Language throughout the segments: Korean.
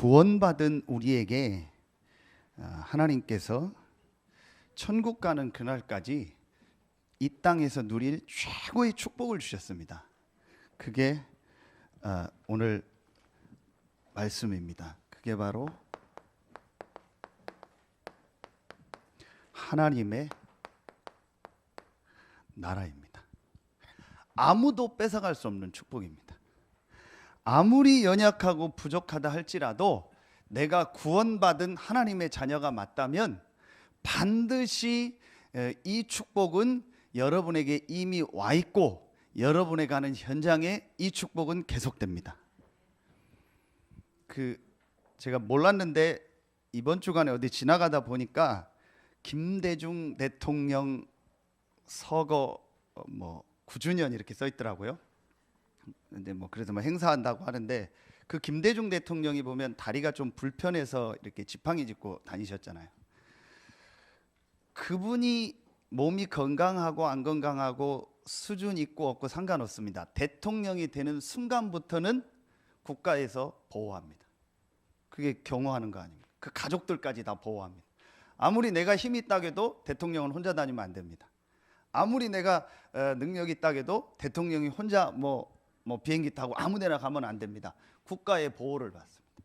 구원받은 우리에게 하나님께서 천국 가는 그날까지 이 땅에서 누릴 최고의 축복을 주셨습니다. 그게 오늘 말씀입니다. 그게 바로 하나님의 나라입니다. 아무도 뺏어갈 수 없는 축복입니다. 아무리 연약하고 부족하다 할지라도 내가 구원받은 하나님의 자녀가 맞다면 반드시 이 축복은 여러분에게 이미 와 있고 여러분에 가는 현장에 이 축복은 계속됩니다. 제가 몰랐는데 이번 주간에 어디 지나가다 보니까 김대중 대통령 서거 9주년 이렇게 써 있더라고요. 근데 그래서 행사한다고 하는데 그 김대중 대통령이 보면 다리가 좀 불편해서 이렇게 지팡이 짚고 다니셨잖아요. 그분이 몸이 건강하고 안 건강하고 수준 있고 없고 상관없습니다. 대통령이 되는 순간부터는 국가에서 보호합니다. 그게 경호하는 거 아닙니까? 그 가족들까지 다 보호합니다. 아무리 내가 힘이 있다고 해도 대통령은 혼자 다니면 안 됩니다. 아무리 내가 능력이 있다고 해도 대통령이 혼자 비행기 타고 아무 데나 가면 안 됩니다. 국가의 보호를 받습니다.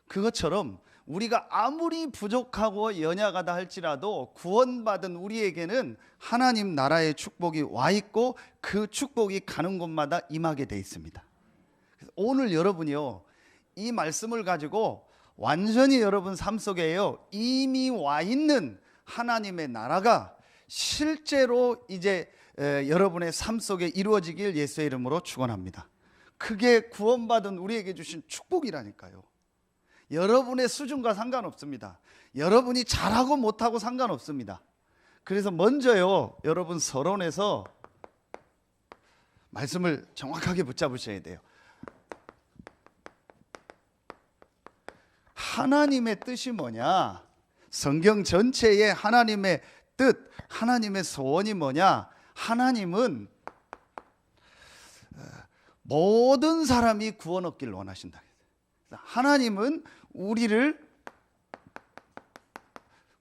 그것처럼 우리가 아무리 부족하고 연약하다 할지라도 구원받은 우리에게는 하나님 나라의 축복이 와 있고 그 축복이 가는 곳마다 임하게 돼 있습니다. 그래서 오늘 여러분이요, 이 말씀을 가지고 완전히 여러분 삶 속에요 이미 와 있는 하나님의 나라가 실제로 이제 여러분의 삶 속에 이루어지길 예수의 이름으로 축원합니다. 그게 구원받은 우리에게 주신 축복이라니까요. 여러분의 수준과 상관없습니다. 여러분이 잘하고 못하고 상관없습니다. 그래서 먼저요, 여러분 서론에서 말씀을 정확하게 붙잡으셔야 돼요. 하나님의 뜻이 뭐냐? 성경 전체에 하나님의 뜻, 하나님의 소원이 뭐냐? 하나님은 모든 사람이 구원 얻기를 원하신다. 하나님은 우리를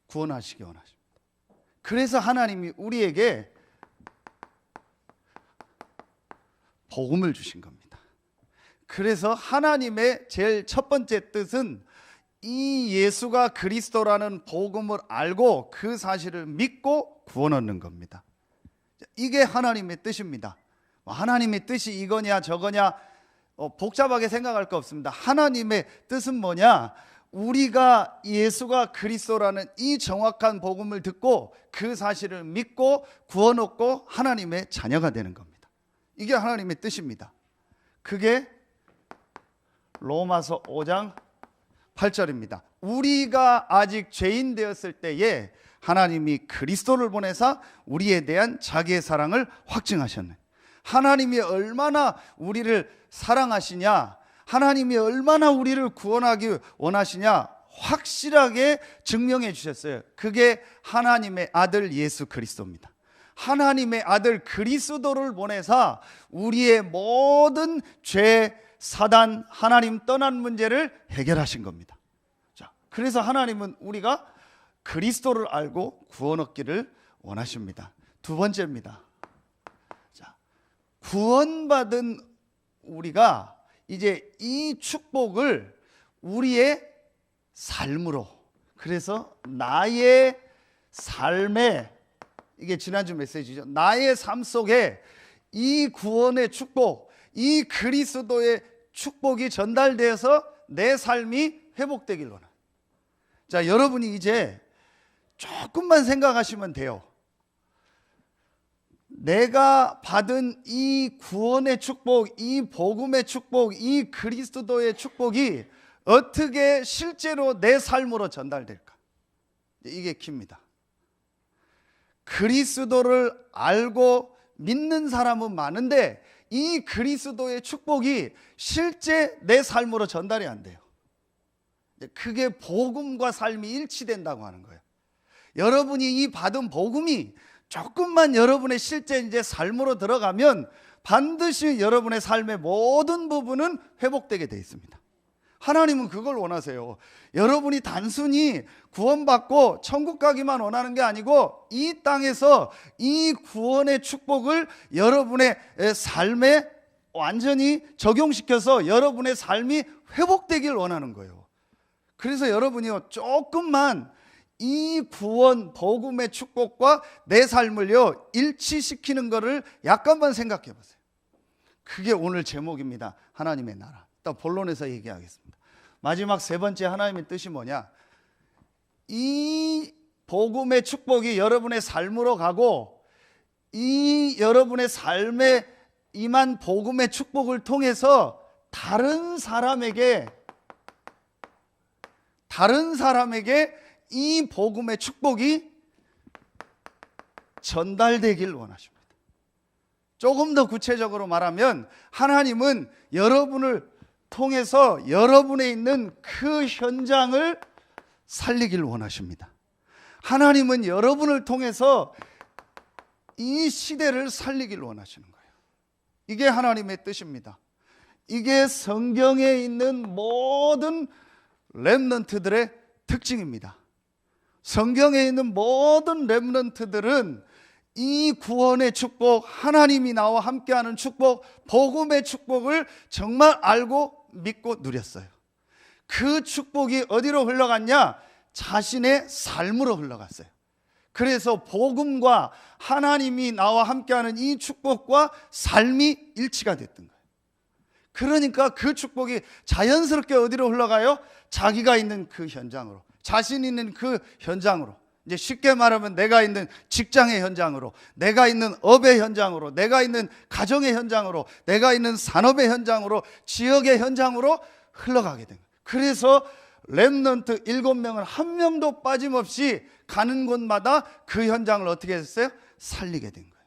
구원하시기 원하십니다. 그래서 하나님이 우리에게 복음을 주신 겁니다. 그래서 하나님의 제일 첫 번째 뜻은 이 예수가 그리스도라는 복음을 알고 그 사실을 믿고 구원 얻는 겁니다. 이게 하나님의 뜻입니다. 하나님의 뜻이 이거냐 저거냐 복잡하게 생각할 거 없습니다. 하나님의 뜻은 뭐냐? 우리가 예수가 그리스도라는 이 정확한 복음을 듣고 그 사실을 믿고 구원 얻고 하나님의 자녀가 되는 겁니다. 이게 하나님의 뜻입니다. 그게 로마서 5장 8절입니다. 우리가 아직 죄인 되었을 때에 하나님이 그리스도를 보내사 우리에 대한 자기의 사랑을 확증하셨네. 하나님이 얼마나 우리를 사랑하시냐, 하나님이 얼마나 우리를 구원하기 원하시냐 확실하게 증명해 주셨어요. 그게 하나님의 아들 예수 그리스도입니다. 하나님의 아들 그리스도를 보내사 우리의 모든 죄, 사단, 하나님 떠난 문제를 해결하신 겁니다. 자, 그래서 하나님은 우리가 그리스도를 알고 구원 얻기를 원하십니다. 두 번째입니다. 자, 구원받은 우리가 이제 이 축복을 우리의 삶으로, 그래서 나의 삶에, 이게 지난주 메시지죠. 나의 삶 속에 이 구원의 축복, 이 그리스도의 축복이 전달되어서 내 삶이 회복되길 원합니다. 자, 여러분이 이제 조금만 생각하시면 돼요. 내가 받은 이 구원의 축복, 이 복음의 축복, 이 그리스도의 축복이 어떻게 실제로 내 삶으로 전달될까? 이게 키입니다. 그리스도를 알고 믿는 사람은 많은데 이 그리스도의 축복이 실제 내 삶으로 전달이 안 돼요. 그게 복음과 삶이 일치된다고 하는 거예요. 여러분이 이 받은 복음이 조금만 여러분의 실제 이제 삶으로 들어가면 반드시 여러분의 삶의 모든 부분은 회복되게 되어 있습니다. 하나님은 그걸 원하세요. 여러분이 단순히 구원받고 천국 가기만 원하는 게 아니고 이 땅에서 이 구원의 축복을 여러분의 삶에 완전히 적용시켜서 여러분의 삶이 회복되길 원하는 거예요. 그래서 여러분이요, 조금만 이 구원 복음의 축복과 내 삶을요 일치시키는 것을 약간만 생각해 보세요. 그게 오늘 제목입니다. 하나님의 나라. 또 본론에서 얘기하겠습니다. 마지막 세 번째 하나님의 뜻이 뭐냐? 이 복음의 축복이 여러분의 삶으로 가고 이 여러분의 삶에 임한 복음의 축복을 통해서 다른 사람에게 이 복음의 축복이 전달되길 원하십니다. 조금 더 구체적으로 말하면 하나님은 여러분을 통해서 여러분에 있는 그 현장을 살리길 원하십니다. 하나님은 여러분을 통해서 이 시대를 살리길 원하시는 거예요. 이게 하나님의 뜻입니다. 이게 성경에 있는 모든 렘넌트들의 특징입니다. 성경에 있는 모든 렘넌트들은 이 구원의 축복, 하나님이 나와 함께하는 축복, 복음의 축복을 정말 알고 믿고 누렸어요. 그 축복이 어디로 흘러갔냐? 자신의 삶으로 흘러갔어요. 그래서 복음과 하나님이 나와 함께하는 이 축복과 삶이 일치가 됐던 거예요. 그러니까 그 축복이 자연스럽게 어디로 흘러가요? 자기가 있는 그 현장으로, 자신 있는 그 현장으로, 이제 쉽게 말하면 내가 있는 직장의 현장으로, 내가 있는 업의 현장으로, 내가 있는 가정의 현장으로, 내가 있는 산업의 현장으로, 지역의 현장으로 흘러가게 된 거예요. 그래서 렘넌트 7명을 한 명도 빠짐없이 가는 곳마다 그 현장을 어떻게 했어요? 살리게 된 거예요.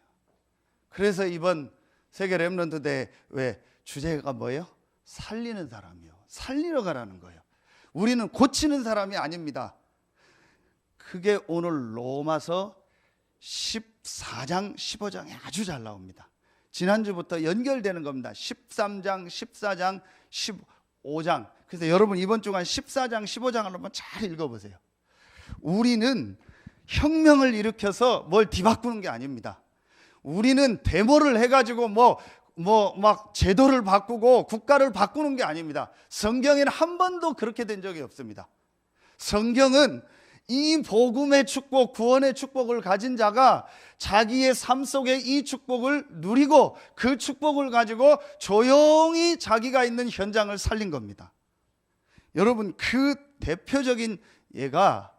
그래서 이번 세계 렘넌트 대회 주제가 뭐예요? 살리는 사람이요. 살리러 가라는 거예요. 우리는 고치는 사람이 아닙니다. 그게 오늘 로마서 14장, 15장에 아주 잘 나옵니다. 지난주부터 연결되는 겁니다. 13장, 14장, 15장. 그래서 여러분 이번 주간 14장, 15장을 한번 잘 읽어보세요. 우리는 혁명을 일으켜서 뭘 뒤바꾸는 게 아닙니다. 우리는 데모를 해가지고 막 제도를 바꾸고 국가를 바꾸는 게 아닙니다. 성경에는 한 번도 그렇게 된 적이 없습니다. 성경은 이 복음의 축복, 구원의 축복을 가진 자가 자기의 삶 속에 이 축복을 누리고 그 축복을 가지고 조용히 자기가 있는 현장을 살린 겁니다. 여러분, 그 대표적인 예가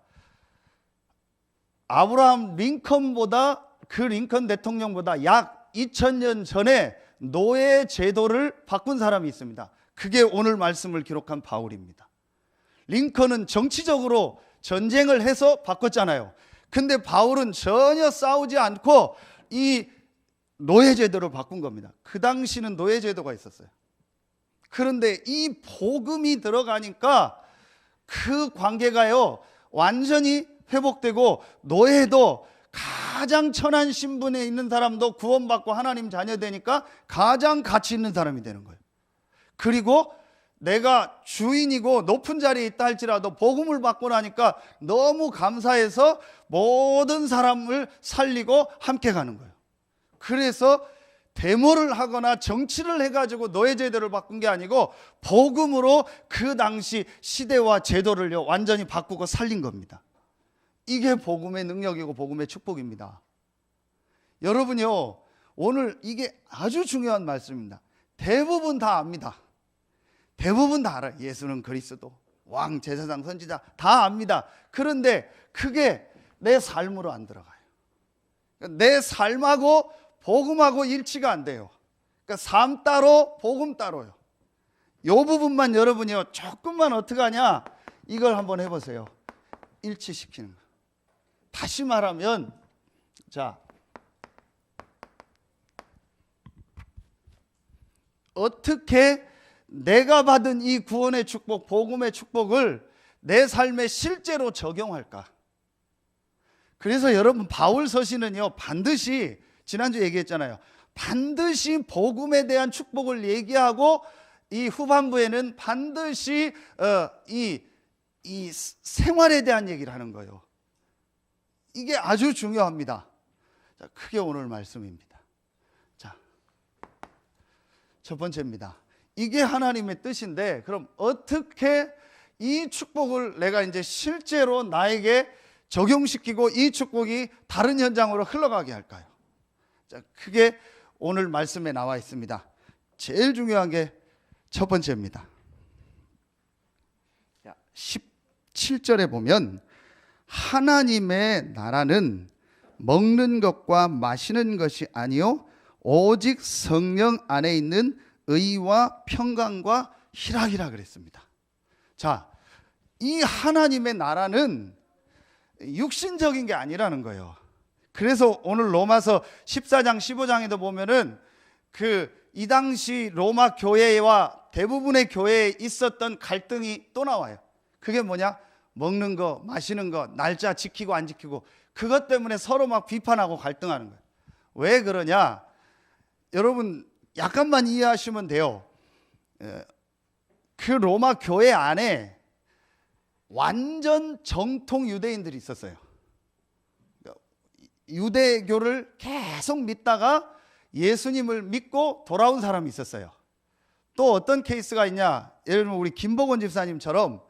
아브라함 링컨보다, 그 링컨 대통령보다 약 2000년 전에 노예 제도를 바꾼 사람이 있습니다. 그게 오늘 말씀을 기록한 바울입니다. 링컨은 정치적으로 전쟁을 해서 바꿨잖아요. 근데 바울은 전혀 싸우지 않고 이 노예 제도를 바꾼 겁니다. 그 당시는 노예 제도가 있었어요. 그런데 이 복음이 들어가니까 그 관계가요 완전히 회복되고, 노예도 가장 천한 신분에 있는 사람도 구원받고 하나님 자녀 되니까 가장 가치 있는 사람이 되는 거예요. 그리고 내가 주인이고 높은 자리에 있다 할지라도 복음을 받고 나니까 너무 감사해서 모든 사람을 살리고 함께 가는 거예요. 그래서 데모를 하거나 정치를 해가지고 노예 제도를 바꾼 게 아니고 복음으로 그 당시 시대와 제도를 완전히 바꾸고 살린 겁니다. 이게 복음의 능력이고 복음의 축복입니다. 여러분요, 오늘 이게 아주 중요한 말씀입니다. 대부분 다 압니다. 대부분 다 알아요. 예수는 그리스도, 왕, 제사장, 선지자 다 압니다. 그런데 그게 내 삶으로 안 들어가요. 내 삶하고 복음하고 일치가 안 돼요. 그러니까 삶 따로 복음 따로요. 이 부분만 여러분이요 조금만 어떻게 하냐, 이걸 한번 해보세요. 일치시키는 거예요. 다시 말하면, 자, 어떻게 내가 받은 이 구원의 축복, 복음의 축복을 내 삶에 실제로 적용할까? 그래서 여러분, 바울 서신은요 반드시, 지난주 얘기했잖아요, 반드시 복음에 대한 축복을 얘기하고 이 후반부에는 반드시 이 생활에 대한 얘기를 하는 거예요. 이게 아주 중요합니다. 자, 크게 오늘 말씀입니다. 자, 첫 번째입니다. 이게 하나님의 뜻인데, 그럼 어떻게 이 축복을 내가 이제 실제로 나에게 적용시키고 이 축복이 다른 현장으로 흘러가게 할까요? 자, 크게 오늘 말씀에 나와 있습니다. 제일 중요한 게 첫 번째입니다. 17절에 보면 하나님의 나라는 먹는 것과 마시는 것이 아니요 오직 성령 안에 있는 의와 평강과 희락이라 그랬습니다. 자, 이 하나님의 나라는 육신적인 게 아니라는 거예요. 그래서 오늘 로마서 14장 15장에도 보면은 이 당시 로마 교회와 대부분의 교회에 있었던 갈등이 또 나와요. 그게 뭐냐? 먹는 거, 마시는 거, 날짜 지키고 안 지키고, 그것 때문에 서로 막 비판하고 갈등하는 거예요. 왜 그러냐? 여러분 약간만 이해하시면 돼요. 그 로마 교회 안에 완전 정통 유대인들이 있었어요. 유대교를 계속 믿다가 예수님을 믿고 돌아온 사람이 있었어요. 또 어떤 케이스가 있냐? 예를 들면 우리 김복원 집사님처럼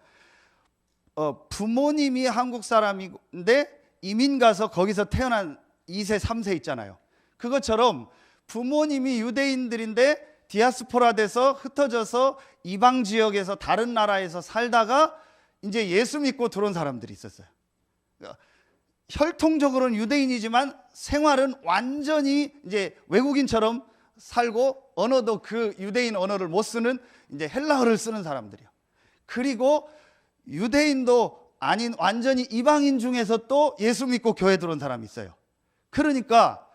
부모님이 한국 사람인데 이민 가서 거기서 태어난 2세 3세 있잖아요. 그것처럼 부모님이 유대인들인데 디아스포라 돼서 흩어져서 이방 지역에서 다른 나라에서 살다가 이제 예수 믿고 들어온 사람들이 있었어요. 혈통적으로는 유대인이지만 생활은 완전히 이제 외국인처럼 살고, 언어도 그 유대인 언어를 못 쓰는 이제 헬라어를 쓰는 사람들이요. 그리고 유대인도 아닌 완전히 이방인 중에서 또 예수 믿고 교회 들어온 사람이 있어요. 그러니까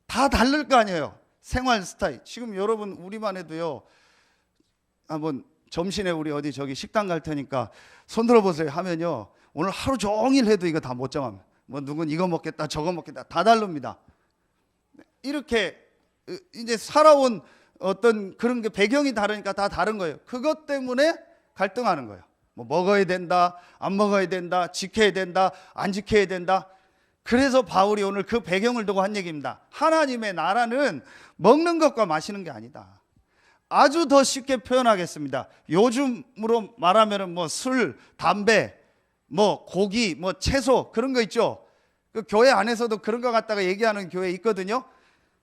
다 다를 거 아니에요. 생활 스타일. 지금 여러분 우리만 해도요, 한번 점심에 우리 어디 저기 식당 갈 테니까 손 들어보세요 하면요, 오늘 하루 종일 해도 이거 다 못 정합니다. 뭐 누군 이거 먹겠다 저거 먹겠다 다 다릅니다. 이렇게 이제 살아온 어떤 그런 게 배경이 다르니까 다 다른 거예요. 그것 때문에 갈등하는 거예요. 뭐 먹어야 된다, 안 먹어야 된다, 지켜야 된다, 안 지켜야 된다. 그래서 바울이 오늘 그 배경을 두고 한 얘기입니다. 하나님의 나라는 먹는 것과 마시는 게 아니다. 아주 더 쉽게 표현하겠습니다. 요즘으로 말하면은 뭐 술, 담배, 뭐 고기, 뭐 채소 그런 거 있죠. 그 교회 안에서도 그런 거 갖다가 얘기하는 교회 있거든요.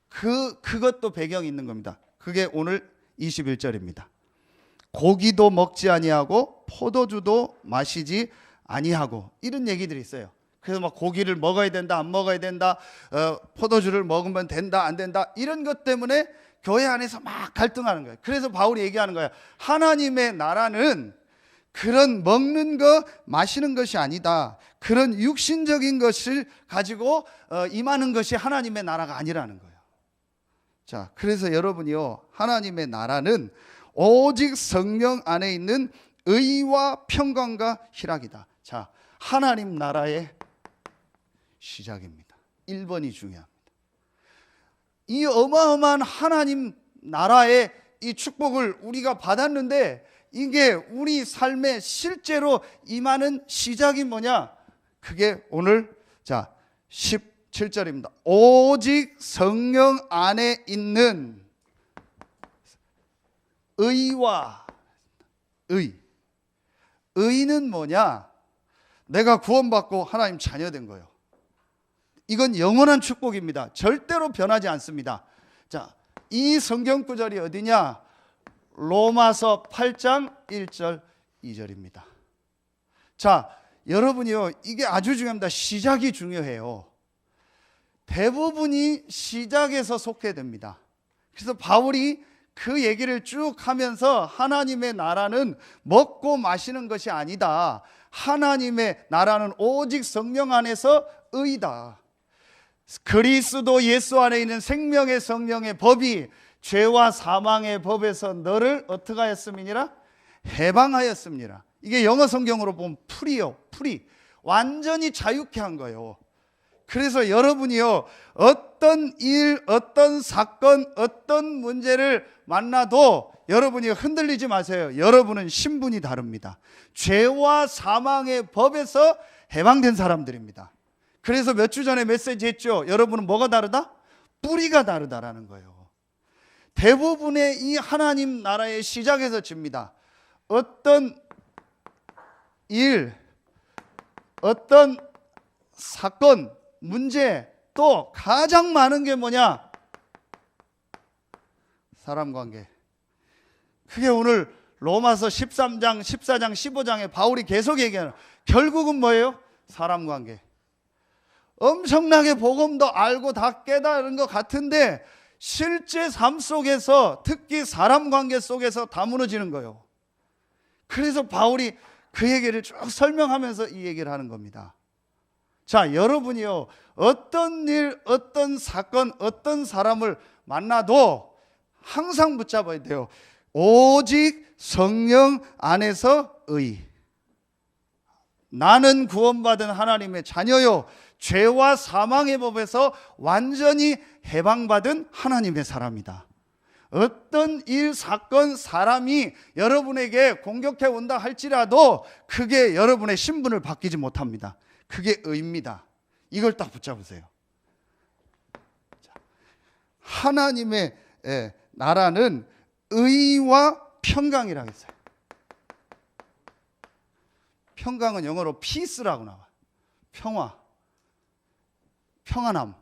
그것도 배경이 있는 겁니다. 그게 오늘 21절입니다. 고기도 먹지 아니하고 포도주도 마시지 아니하고, 이런 얘기들이 있어요. 그래서 막 고기를 먹어야 된다, 안 먹어야 된다, 포도주를 먹으면 된다, 안 된다, 이런 것 때문에 교회 안에서 막 갈등하는 거예요. 그래서 바울이 얘기하는 거예요. 하나님의 나라는 그런 먹는 것, 마시는 것이 아니다. 그런 육신적인 것을 가지고 임하는 것이 하나님의 나라가 아니라는 거예요. 자, 그래서 여러분이요, 하나님의 나라는 오직 성령 안에 있는 의와 평강과 희락이다. 자, 하나님 나라의 시작입니다. 1번이 중요합니다. 이 어마어마한 하나님 나라의 이 축복을 우리가 받았는데, 이게 우리 삶에 실제로 임하는 시작이 뭐냐? 그게 오늘 자 17절입니다. 오직 성령 안에 있는 의와 의는 뭐냐? 내가 구원받고 하나님 자녀된 거예요. 이건 영원한 축복입니다. 절대로 변하지 않습니다. 자, 이 성경 구절이 어디냐? 로마서 8장 1절 2절입니다. 자, 여러분이요, 이게 아주 중요합니다. 시작이 중요해요. 대부분이 시작에서 속해됩니다. 그래서 바울이 그 얘기를 쭉 하면서 하나님의 나라는 먹고 마시는 것이 아니다. 하나님의 나라는 오직 성령 안에서 의다. 그리스도 예수 안에 있는 생명의 성령의 법이 죄와 사망의 법에서 너를 어떻게 하였음이니라? 해방하였습니다. 이게 영어 성경으로 보면 프리요, 프리. 완전히 자유케 한 거예요. 그래서 여러분이요, 어떤 일, 어떤 사건, 어떤 문제를 만나도 여러분이 흔들리지 마세요. 여러분은 신분이 다릅니다. 죄와 사망의 법에서 해방된 사람들입니다. 그래서 몇 주 전에 메시지 했죠. 여러분은 뭐가 다르다? 뿌리가 다르다라는 거예요. 대부분의 이 하나님 나라의 시작에서 집니다. 어떤 일, 어떤 사건, 문제, 또 가장 많은 게 뭐냐? 사람 관계. 그게 오늘 로마서 13장, 14장, 15장에 바울이 계속 얘기하는, 결국은 뭐예요? 사람 관계. 엄청나게 복음도 알고 다 깨달은 것 같은데 실제 삶 속에서, 특히 사람 관계 속에서 다 무너지는 거예요. 그래서 바울이 그 얘기를 쭉 설명하면서 이 얘기를 하는 겁니다. 자, 여러분이요, 어떤 일, 어떤 사건, 어떤 사람을 만나도 항상 붙잡아야 돼요. 오직 성령 안에서 의. 나는 구원받은 하나님의 자녀요, 죄와 사망의 법에서 완전히 해방받은 하나님의 사람이다. 어떤 일, 사건, 사람이 여러분에게 공격해 온다 할지라도 그게 여러분의 신분을 바뀌지 못합니다. 그게 의입니다. 이걸 딱 붙잡으세요. 하나님의 나라는 의와 평강이라고 했어요. 평강은 영어로 peace라고 나와요. 평화, 평안함.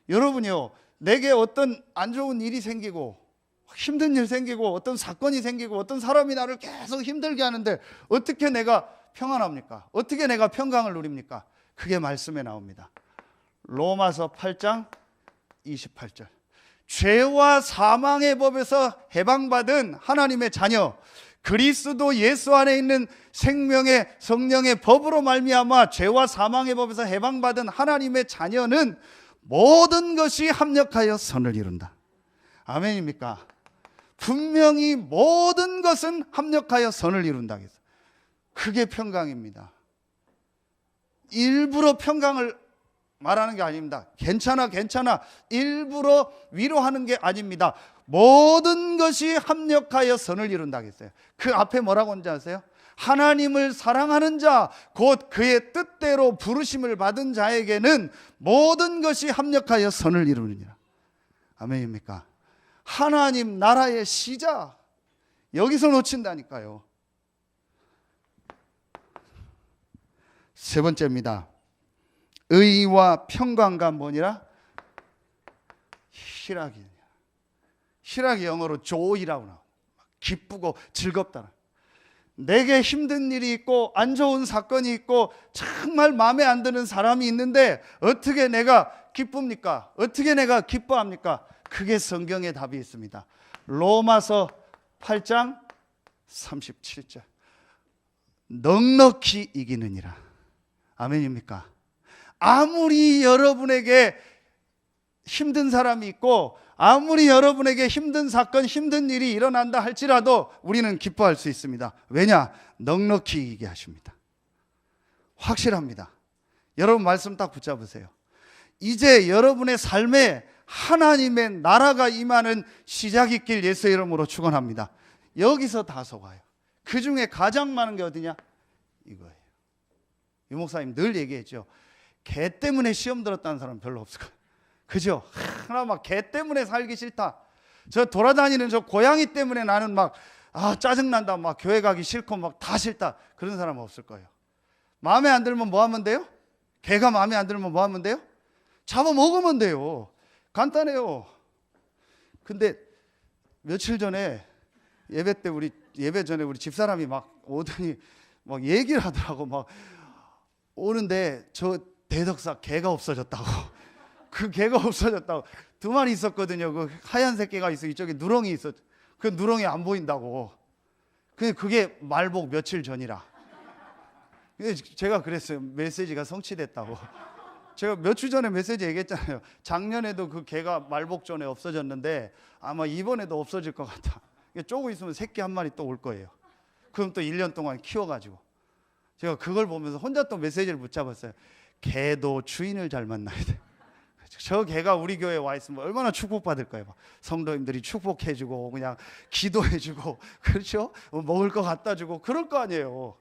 여러분이요, 내게 어떤 안 좋은 일이 생기고 힘든 일 생기고 어떤 사건이 생기고 어떤 사람이 나를 계속 힘들게 하는데 어떻게 내가 평안합니까? 어떻게 내가 평강을 누립니까? 그게 말씀에 나옵니다. 로마서 8장 28절. 죄와 사망의 법에서 해방받은 하나님의 자녀, 그리스도 예수 안에 있는 생명의 성령의 법으로 말미암아 죄와 사망의 법에서 해방받은 하나님의 자녀는 모든 것이 합력하여 선을 이룬다. 아멘입니까? 분명히 모든 것은 합력하여 선을 이룬다. 그게 평강입니다. 일부러 평강을 말하는 게 아닙니다. 괜찮아, 괜찮아, 일부러 위로하는 게 아닙니다. 모든 것이 합력하여 선을 이룬다 했어요. 그 앞에 뭐라고 하는지 아세요? 하나님을 사랑하는 자, 곧 그의 뜻대로 부르심을 받은 자에게는 모든 것이 합력하여 선을 이루느니라. 아멘입니까? 하나님 나라의 시작, 여기서 놓친다니까요. 세 번째입니다. 의와 평강과 뭐니라? 희락이냐. 희락이 영어로 joy라고 나와. 기쁘고 즐겁다. 내게 힘든 일이 있고 안 좋은 사건이 있고 정말 마음에 안 드는 사람이 있는데 어떻게 내가 기쁩니까? 어떻게 내가 기뻐합니까? 그게 성경의 답이 있습니다. 로마서 8장 37절. 넉넉히 이기느니라. 아멘입니까? 아무리 여러분에게 힘든 사람이 있고 아무리 여러분에게 힘든 사건, 힘든 일이 일어난다 할지라도 우리는 기뻐할 수 있습니다. 왜냐? 넉넉히 이기게 하십니다. 확실합니다. 여러분 말씀 딱 붙잡으세요. 이제 여러분의 삶에 하나님의 나라가 임하는 시작이 길 예수의 이름으로 축원합니다. 여기서 다 속아요. 그 중에 가장 많은 게 어디냐? 이거예요. 유 목사님 늘 얘기했죠. 개 때문에 시험 들었다는 사람 별로 없을 거예요. 그죠? 하나 막 개 때문에 살기 싫다. 저 돌아다니는 저 고양이 때문에 나는 막 짜증난다. 막 교회 가기 싫고 막 다 싫다. 그런 사람 없을 거예요. 마음에 안 들면 뭐 하면 돼요? 개가 마음에 안 들면 뭐 하면 돼요? 잡아먹으면 돼요. 간단해요. 근데 며칠 전에 예배 때 예배 전에 우리 집사람이 막 오더니 막 얘기를 하더라고. 막 오는데 저 대덕사 개가 없어졌다고. 그 개가 없어졌다고. 두 마리 있었거든요. 그 하얀색 개가 있어. 이쪽에 누렁이 있었. 그 누렁이 안 보인다고. 그게 말복 며칠 전이라. 제가 그랬어요. 메시지가 성취됐다고. 제가 몇 주 전에 메시지 얘기했잖아요. 작년에도 그 개가 말복 전에 없어졌는데 아마 이번에도 없어질 것 같다. 쪼고 있으면 새끼 한 마리 또 올 거예요. 그럼 또 1년 동안 키워가지고. 제가 그걸 보면서 혼자 또 메시지를 붙잡았어요. 개도 주인을 잘 만나야 돼. 저 개가 우리 교회에 와 있으면 얼마나 축복받을까요? 성도님들이 축복해주고 그냥 기도해주고 그렇죠? 먹을 거 갖다 주고 그럴 거 아니에요.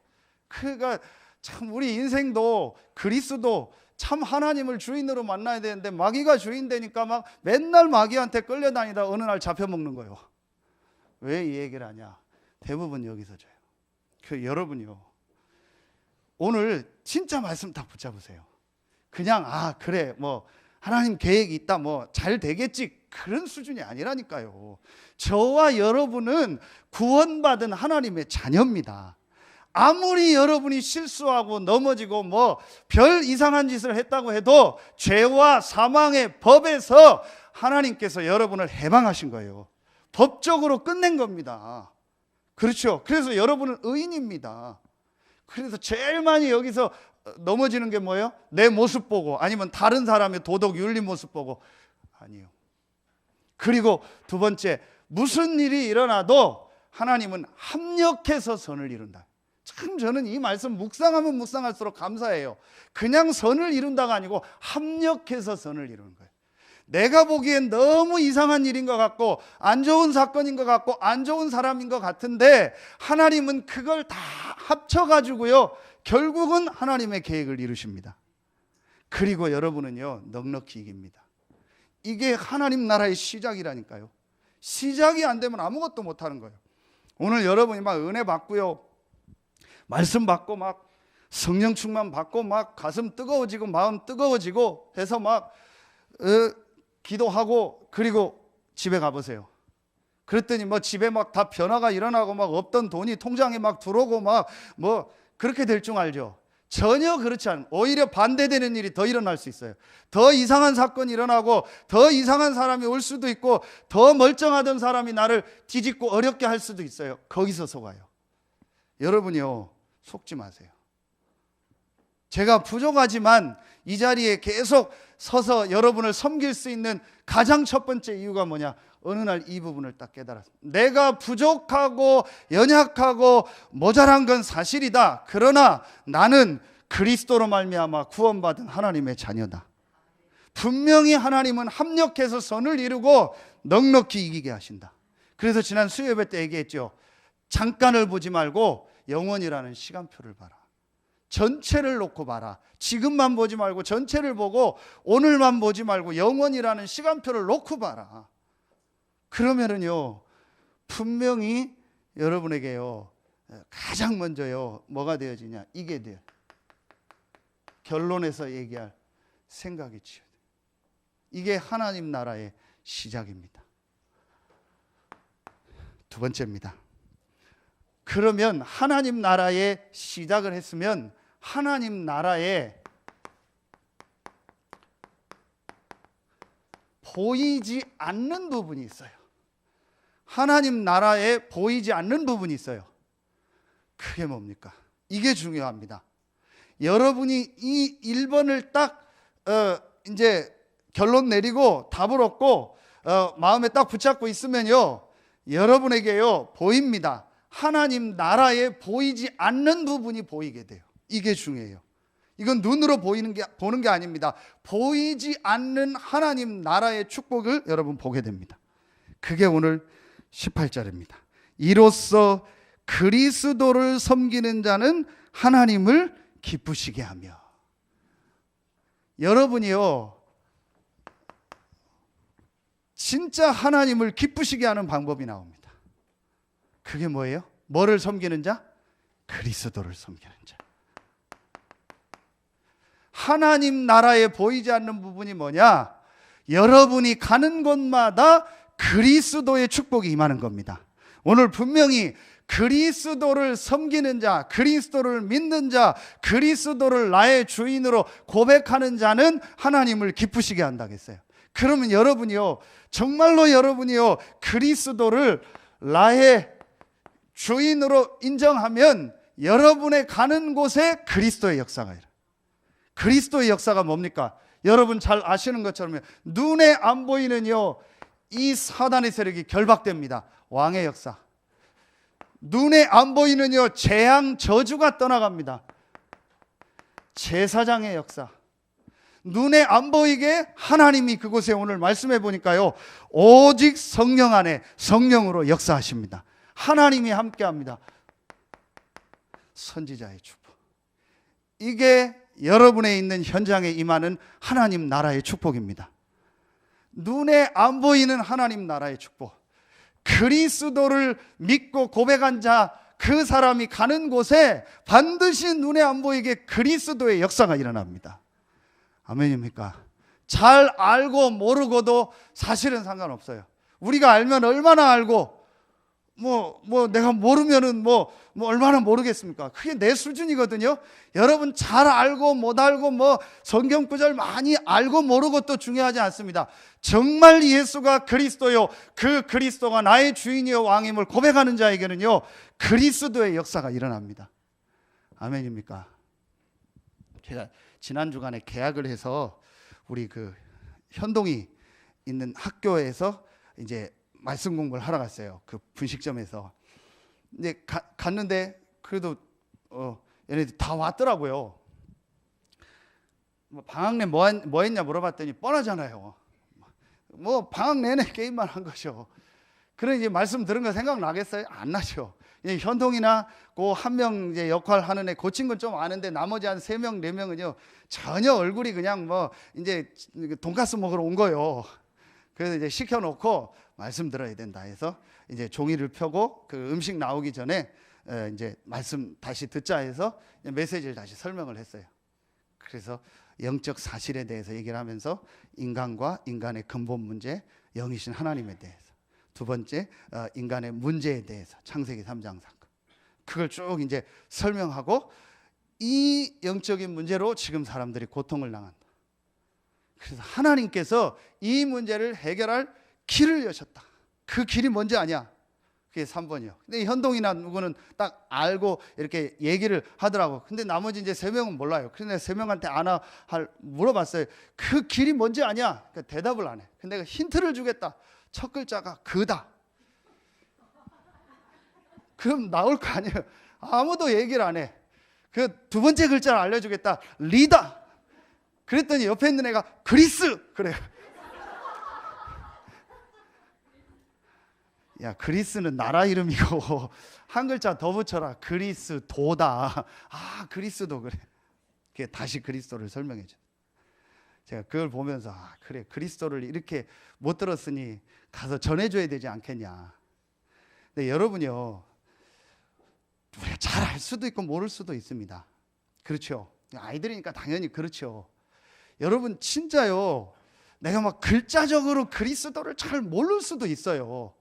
그러니까 참 우리 인생도 그리스도 참 하나님을 주인으로 만나야 되는데 마귀가 주인 되니까 막 맨날 마귀한테 끌려다니다 어느 날 잡혀먹는 거예요. 왜 이 얘기를 하냐? 대부분 여기서 줘요. 여러분이요, 오늘 진짜 말씀 딱 붙잡으세요. 그냥 그래 뭐 하나님 계획이 있다 뭐 잘 되겠지 그런 수준이 아니라니까요. 저와 여러분은 구원받은 하나님의 자녀입니다. 아무리 여러분이 실수하고 넘어지고 뭐 별 이상한 짓을 했다고 해도 죄와 사망의 법에서 하나님께서 여러분을 해방하신 거예요. 법적으로 끝낸 겁니다. 그렇죠? 그래서 여러분은 의인입니다. 그래서 제일 많이 여기서 넘어지는 게 뭐예요? 내 모습 보고 아니면 다른 사람의 도덕 윤리 모습 보고. 아니요. 그리고 두 번째, 무슨 일이 일어나도 하나님은 합력해서 선을 이룬다. 참 저는 이 말씀 묵상하면 묵상할수록 감사해요. 그냥 선을 이룬다가 아니고 합력해서 선을 이루는 거예요. 내가 보기엔 너무 이상한 일인 것 같고 안 좋은 사건인 것 같고 안 좋은 사람인 것 같은데 하나님은 그걸 다 합쳐가지고요 결국은 하나님의 계획을 이루십니다. 그리고 여러분은요 넉넉히 이깁니다. 이게 하나님 나라의 시작이라니까요. 시작이 안 되면 아무것도 못하는 거예요. 오늘 여러분이 막 은혜 받고요, 말씀 받고 막 성령 충만 받고 막 가슴 뜨거워지고 마음 뜨거워지고 해서 막 기도하고 그리고 집에 가보세요. 그랬더니 뭐 집에 막 다 변화가 일어나고 막 없던 돈이 통장에 막 들어오고 막 뭐 그렇게 될 줄 알죠? 전혀 그렇지 않아요. 오히려 반대되는 일이 더 일어날 수 있어요. 더 이상한 사건이 일어나고 더 이상한 사람이 올 수도 있고 더 멀쩡하던 사람이 나를 뒤집고 어렵게 할 수도 있어요. 거기서 속아요. 여러분이요 속지 마세요. 제가 부족하지만 이 자리에 계속 서서 여러분을 섬길 수 있는 가장 첫 번째 이유가 뭐냐? 어느 날 이 부분을 딱 깨달았습니다. 내가 부족하고 연약하고 모자란 건 사실이다. 그러나 나는 그리스도로 말미암아 구원받은 하나님의 자녀다. 분명히 하나님은 합력해서 선을 이루고 넉넉히 이기게 하신다. 그래서 지난 수요예배 때 얘기했죠. 잠깐을 보지 말고 영원이라는 시간표를 봐라. 전체를 놓고 봐라. 지금만 보지 말고 전체를 보고 오늘만 보지 말고 영원이라는 시간표를 놓고 봐라. 그러면은요 분명히 여러분에게요 가장 먼저요 뭐가 되어지냐? 이게 돼요. 결론에서 얘기할 생각이 치유돼요. 이게 하나님 나라의 시작입니다. 두 번째입니다. 그러면 하나님 나라의 시작을 했으면 하나님 나라에 보이지 않는 부분이 있어요. 하나님 나라에 보이지 않는 부분이 있어요. 그게 뭡니까? 이게 중요합니다. 여러분이 이 1번을 딱 이제 결론 내리고 답을 얻고 마음에 딱 붙잡고 있으면요 여러분에게요 보입니다. 하나님 나라에 보이지 않는 부분이 보이게 돼요. 이게 중요해요. 이건 눈으로 보는 게 아닙니다. 보이지 않는 하나님 나라의 축복을 여러분 보게 됩니다. 그게 오늘 18절입니다. 이로써 그리스도를 섬기는 자는 하나님을 기쁘시게 하며. 여러분이요 진짜 하나님을 기쁘시게 하는 방법이 나옵니다. 그게 뭐예요? 뭐를 섬기는 자? 그리스도를 섬기는 자. 하나님 나라에 보이지 않는 부분이 뭐냐? 여러분이 가는 곳마다 그리스도의 축복이 임하는 겁니다. 오늘 분명히 그리스도를 섬기는 자, 그리스도를 믿는 자, 그리스도를 나의 주인으로 고백하는 자는 하나님을 기쁘시게 한다겠어요. 그러면 여러분이요 정말로 여러분이요 그리스도를 나의 주인으로 인정하면 여러분의 가는 곳에 그리스도의 역사가 일어나요. 그리스도의 역사가 뭡니까? 여러분 잘 아시는 것처럼 눈에 안 보이는요 이 사단의 세력이 결박됩니다. 왕의 역사. 눈에 안 보이는요 재앙 저주가 떠나갑니다. 제사장의 역사. 눈에 안 보이게 하나님이 그곳에 오늘 말씀해 보니까요, 오직 성령 안에 성령으로 역사하십니다. 하나님이 함께합니다. 선지자의 축복. 이게 여러분의 있는 현장에 임하는 하나님 나라의 축복입니다. 눈에 안 보이는 하나님 나라의 축복. 그리스도를 믿고 고백한 자, 그 사람이 가는 곳에 반드시 눈에 안 보이게 그리스도의 역사가 일어납니다. 아멘입니까? 잘 알고 모르고도 사실은 상관없어요. 우리가 알면 얼마나 알고, 내가 모르면은 얼마나 모르겠습니까? 그게 내 수준이거든요. 여러분 잘 알고 못 알고 성경 구절 많이 알고 모르고 또 중요하지 않습니다. 정말 예수가 그리스도요, 그 그리스도가 나의 주인이요 왕임을 고백하는 자에게는요, 그리스도의 역사가 일어납니다. 아멘입니까? 제가 지난 주간에 계약을 해서 우리 그 현동이 있는 학교에서 이제 말씀 공부를 하러 갔어요. 그 분식점에서. 근데 갔는데 그래도 얘네들 다 왔더라고요. 방학 내 뭐 했냐 물어봤더니 뻔하잖아요. 방학 내내 게임만 한 거죠. 그런 이제 말씀 들은 거 생각나겠어요? 안 나죠. 현동이나 그 한 명 이제 역할 하는 애 고친 건 좀 아는데 나머지 한 3명, 4명은요 전혀 얼굴이 그냥 이제 돈가스 먹으러 온 거예요. 그래서 이제 시켜놓고 말씀 들어야 된다 해서 이제 종이를 펴고 그 음식 나오기 전에 이제 말씀 다시 듣자 해서 메시지를 다시 설명을 했어요. 그래서 영적 사실에 대해서 얘기를 하면서 인간과 인간의 근본 문제, 영이신 하나님에 대해서, 두 번째 인간의 문제에 대해서 창세기 3장 사건, 그걸 쭉 이제 설명하고, 이 영적인 문제로 지금 사람들이 고통을 당한다. 그래서 하나님께서 이 문제를 해결할 길을 여셨다. 그 길이 뭔지 아냐? 그게 3번이요. 근데 현동이나 누구는 딱 알고 이렇게 얘기를 하더라고. 근데 나머지 이제 3명은 몰라요. 그래서 내가 3명한테 물어봤어요. 그 길이 뭔지 아냐? 그러니까 대답을 안 해. 근데 내가 힌트를 주겠다. 첫 글자가 그다. 그럼 나올 거 아니에요. 아무도 얘기를 안 해. 그 두 번째 글자를 알려주겠다. 리다. 그랬더니 옆에 있는 애가 그리스. 그래요. 야, 그리스는 나라 이름이고 한 글자 더 붙여라. 그리스도다. 아, 그리스도. 그래. 그게 다시 그리스도를 설명해 줘. 제가 그걸 보면서 그래, 그리스도를 이렇게 못 들었으니 가서 전해줘야 되지 않겠냐. 근데 여러분요, 우리가 잘 알 수도 있고 모를 수도 있습니다. 그렇죠? 아이들이니까 당연히 그렇죠. 여러분 진짜요, 내가 막 글자적으로 그리스도를 잘 모를 수도 있어요.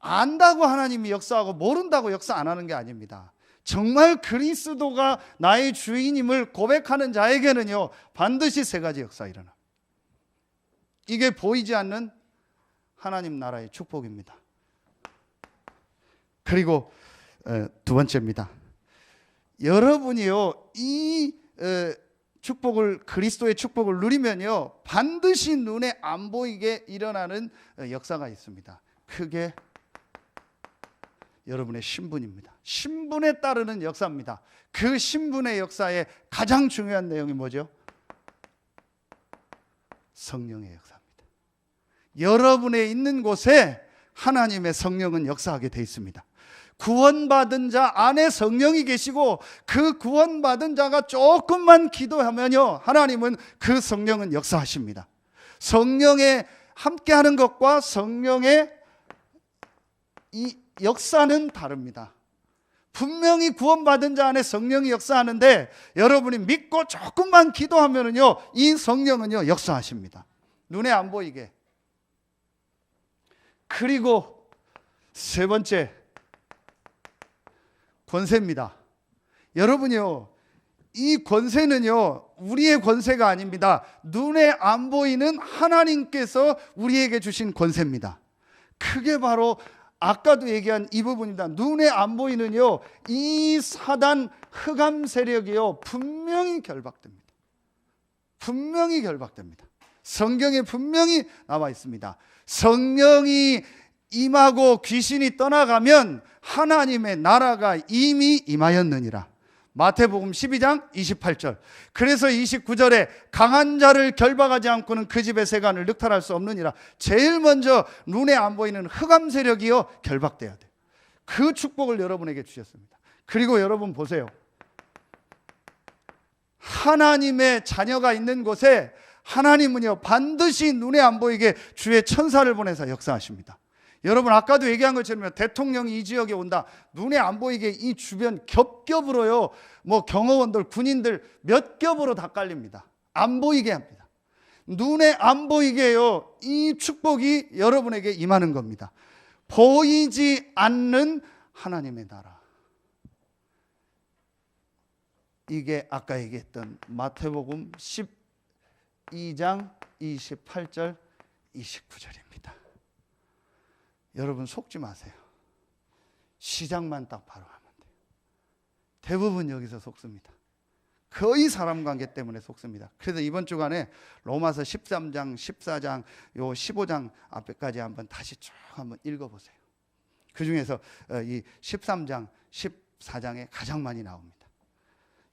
안다고 하나님이 역사하고 모른다고 역사 안 하는 게 아닙니다. 정말 그리스도가 나의 주인임을 고백하는 자에게는요, 반드시 3가지 역사가 일어나. 이게 보이지 않는 하나님 나라의 축복입니다. 그리고 두 번째입니다. 여러분이요, 이 축복을, 그리스도의 축복을 누리면요, 반드시 눈에 안 보이게 일어나는 역사가 있습니다. 그게 여러분의 신분입니다. 신분에 따르는 역사입니다. 그 신분의 역사의 가장 중요한 내용이 뭐죠? 성령의 역사입니다. 여러분의 있는 곳에 하나님의 성령은 역사하게 되어 있습니다. 구원받은 자 안에 성령이 계시고, 그 구원받은 자가 조금만 기도하면요, 하나님은 그 성령은 역사하십니다. 성령에 함께하는 것과 성령의 이 역사는 다릅니다. 분명히 구원받은 자 안에 성령이 역사하는데, 여러분이 믿고 조금만 기도하면은요, 이 성령은요 역사하십니다. 눈에 안 보이게. 그리고 3번째, 권세입니다. 여러분요, 이 권세는요 우리의 권세가 아닙니다. 눈에 안 보이는 하나님께서 우리에게 주신 권세입니다. 그게 바로 아까도 얘기한 이 부분입니다. 눈에 안 보이는요, 이 사단 흑암 세력이요 분명히 결박됩니다. 분명히 결박됩니다. 성경에 분명히 나와 있습니다. 성령이 임하고 귀신이 떠나가면 하나님의 나라가 이미 임하였느니라. 마태복음 12장 28절. 그래서 29절에 강한 자를 결박하지 않고는 그 집의 세간을 늑탈할 수 없느니라. 제일 먼저 눈에 안 보이는 흑암 세력이요 결박돼야 돼요. 그 축복을 여러분에게 주셨습니다. 그리고 여러분 보세요. 하나님의 자녀가 있는 곳에 하나님은요 반드시 눈에 안 보이게 주의 천사를 보내서 역사하십니다. 여러분 아까도 얘기한 것처럼 대통령이 이 지역에 온다. 눈에 안 보이게 이 주변 겹겹으로요 뭐 경호원들 군인들 몇 겹으로 다 깔립니다. 안 보이게 합니다. 눈에 안 보이게요 이 축복이 여러분에게 임하는 겁니다. 보이지 않는 하나님의 나라. 이게 아까 얘기했던 마태복음 12장 28절 29절입니다. 여러분 속지 마세요. 시작만 딱 바로 하면 돼요. 대부분 여기서 속습니다. 거의 사람 관계 때문에 속습니다. 그래서 이번 주간에 로마서 13장, 14장, 요 15장 앞에까지 한번 다시 쭉 한번 읽어보세요. 그 중에서 이 13장, 14장에 가장 많이 나옵니다.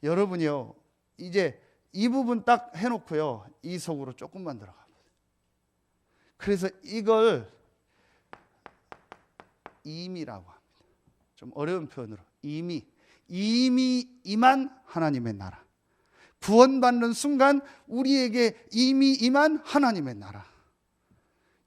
여러분이요 이제 이 부분 딱 해놓고요 이 속으로 조금만 들어가 보세요. 그래서 이걸 임이라고 합니다. 좀 어려운 표현으로 이미 임한 하나님의 나라. 구원받는 순간 우리에게 이미 임한 하나님의 나라.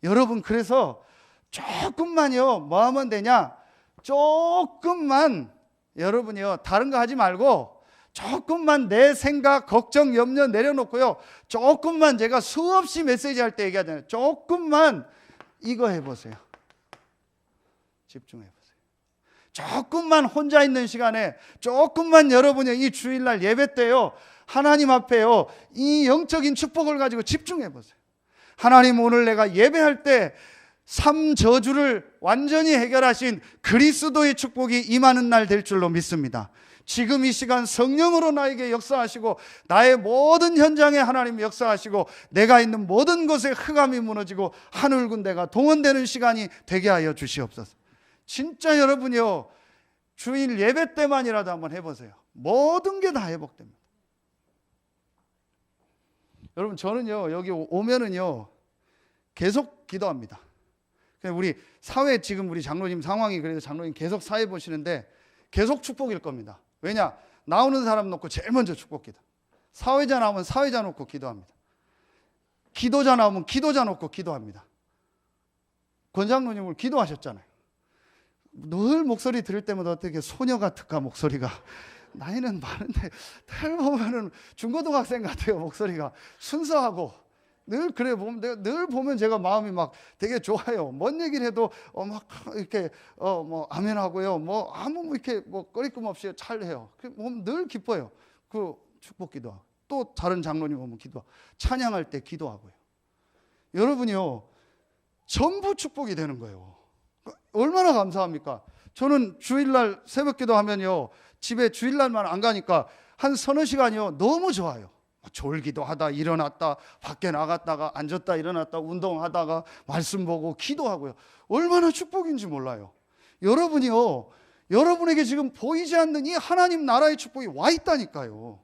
여러분 그래서 조금만요 뭐 하면 되냐, 조금만 여러분이요 다른 거 하지 말고 조금만 내 생각, 걱정, 염려 내려놓고요 조금만, 제가 수없이 메시지 할 때 얘기하잖아요. 조금만 이거 해보세요. 집중해보세요. 조금만 혼자 있는 시간에 조금만 여러분이 이 주일날 예배 때요 하나님 앞에요 이 영적인 축복을 가지고 집중해보세요. 하나님 오늘 내가 예배할 때 삶 저주를 완전히 해결하신 그리스도의 축복이 임하는 날 될 줄로 믿습니다. 지금 이 시간 성령으로 나에게 역사하시고 나의 모든 현장에 하나님 역사하시고 내가 있는 모든 곳에 흑암이 무너지고 하늘 군대가 동원되는 시간이 되게 하여 주시옵소서. 진짜 여러분이요 주일 예배 때만이라도 한번 해보세요. 모든 게 다 회복됩니다. 여러분 저는요 여기 오면은요 계속 기도합니다. 우리 사회 지금 우리 장로님 상황이 그래도 장로님 계속 사회 보시는데 계속 축복일 겁니다. 왜냐? 나오는 사람 놓고 제일 먼저 축복 기도. 사회자 나오면 사회자 놓고 기도합니다. 기도자 나오면 기도자 놓고 기도합니다. 권 장로님 오늘 기도하셨잖아요. 늘 목소리 들을 때마다 어떻게 소녀 같을까 목소리가. 나이는 많은데 늘 보면은 중고등학생 같아요. 목소리가 순수하고 늘 그래 보면 늘 보면 제가 마음이 막 되게 좋아요. 뭔 얘기를 해도 막 이렇게 뭐 아멘 하고요. 뭐 아무 이렇게 뭐 꺼리낌 없이 잘 해요. 보면 늘 기뻐요. 그 축복 기도하고 또 다른 장로님 오면 기도하고 찬양할 때 기도하고요. 여러분이요 전부 축복이 되는 거예요. 얼마나 감사합니까? 저는 주일날 새벽 기도하면요 집에 주일날만 안 가니까 한 서너 시간이요 너무 좋아요. 졸기도 하다 일어났다 밖에 나갔다가 앉았다 일어났다 운동하다가 말씀 보고 기도하고요. 얼마나 축복인지 몰라요. 여러분이요 여러분에게 지금 보이지 않는 이 하나님 나라의 축복이 와 있다니까요.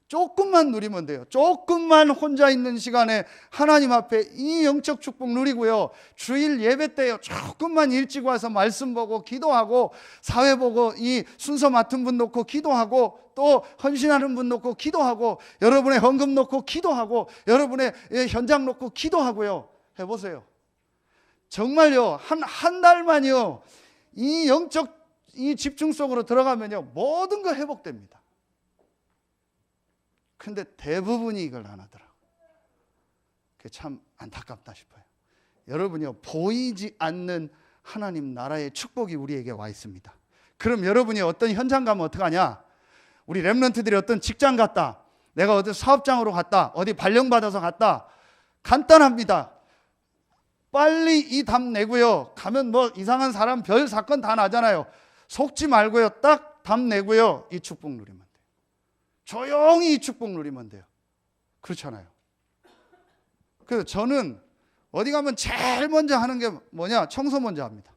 조금만 누리면 돼요. 조금만 혼자 있는 시간에 하나님 앞에 이 영적 축복 누리고요. 주일 예배 때요 조금만 일찍 와서 말씀 보고 기도하고 사회 보고 이 순서 맡은 분 놓고 기도하고 또 헌신하는 분 놓고 기도하고 여러분의 헌금 놓고 기도하고 여러분의 현장 놓고 기도하고요. 해보세요. 정말요 한 달만요 이 영적 이 집중 속으로 들어가면요 모든 거 회복됩니다. 근데 대부분이 이걸 안 하더라고요. 그게 참 안타깝다 싶어요. 여러분이요 보이지 않는 하나님 나라의 축복이 우리에게 와 있습니다. 그럼 여러분이 어떤 현장 가면 어떡하냐? 우리 렘넌트들이 어떤 직장 갔다, 내가 어디 사업장으로 갔다, 어디 발령받아서 갔다, 간단합니다. 빨리 이 답 내고요 가면 뭐 이상한 사람 별 사건 다 나잖아요. 속지 말고요 딱 답 내고요 이 축복 누리면 돼요. 조용히 이 축복 누리면 돼요. 그렇잖아요. 그래서 저는 어디 가면 제일 먼저 하는 게 뭐냐? 청소 먼저 합니다.